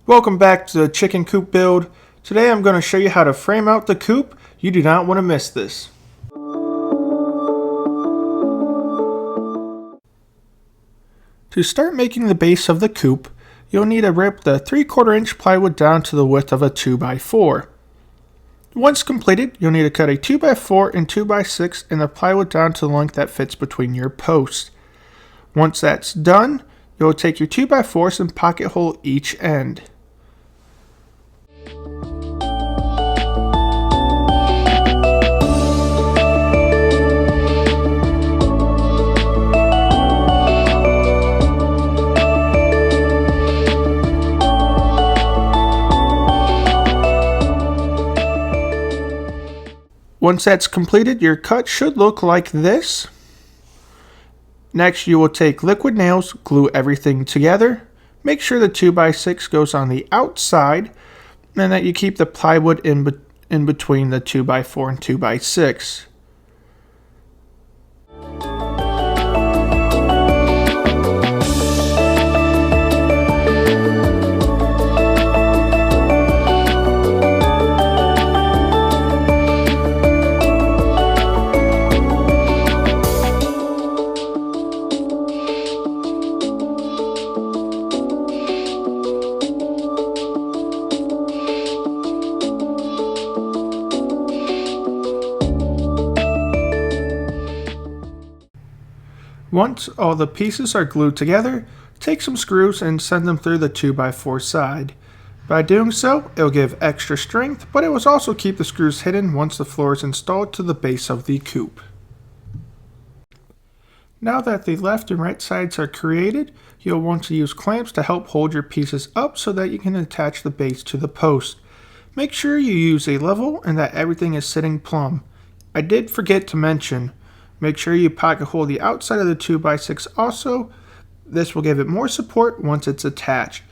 Welcome back to the chicken coop build. Today I'm going to show you how to frame out the coop. You do not want to miss this. To start making the base of the coop, you'll need to rip the 3/4 inch plywood down to the width of a 2x4. Once completed, you'll need to cut a 2x4 and 2x6 and the plywood down to the length that fits between your posts. Once that's done, you'll take your 2x4s and pocket hole each end. Once that's completed, your cut should look like this. Next, you will take liquid nails, glue everything together. Make sure the 2x6 goes on the outside and that you keep the plywood in between the 2x4 and 2x6. Once all the pieces are glued together, take some screws and send them through the 2x4 side. By doing so, it'll give extra strength, but it will also keep the screws hidden once the floor is installed to the base of the coop. Now that the left and right sides are created, you'll want to use clamps to help hold your pieces up so that you can attach the base to the post. Make sure you use a level and that everything is sitting plumb. I did forget to mention, make sure you pocket hole the outside of the 2x6 also. This will give it more support once it's attached.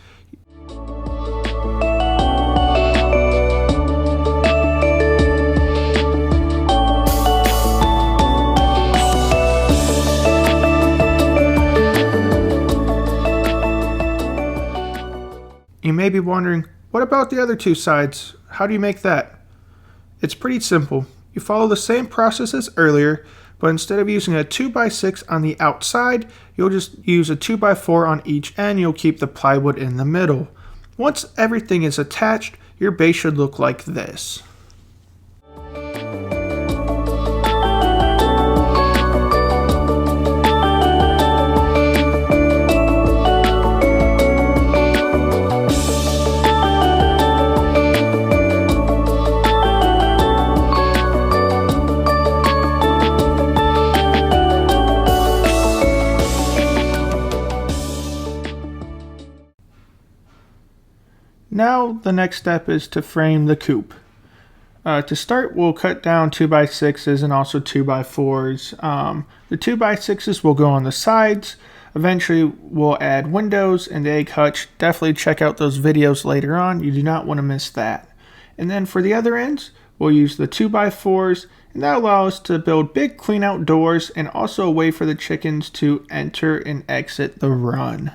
You may be wondering, what about the other two sides? How do you make that? It's pretty simple. You follow the same process as earlier, but instead of using a 2x6 on the outside, you'll just use a 2x4 on each end. You'll keep the plywood in the middle. Once everything is attached, your base should look like this. Now the next step is to frame the coop. To start, we'll cut down 2x6s and also 2x4s. The 2x6s will go on the sides. Eventually we'll add windows and the egg hutch. Definitely check out those videos later on. You do not want to miss that. And then for the other ends, we'll use the 2x4s, and that allows us to build big clean out doors and also a way for the chickens to enter and exit the run.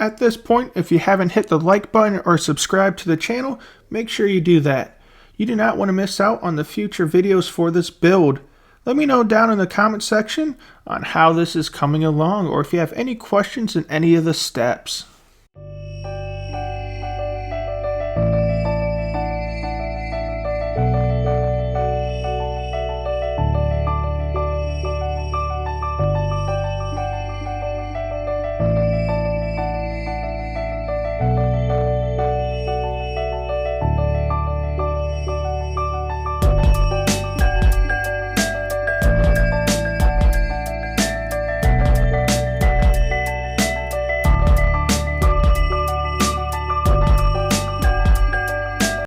At this point, if you haven't hit the like button or subscribed to the channel, make sure you do that. You do not want to miss out on the future videos for this build. Let me know down in the comment section on how this is coming along or if you have any questions in any of the steps.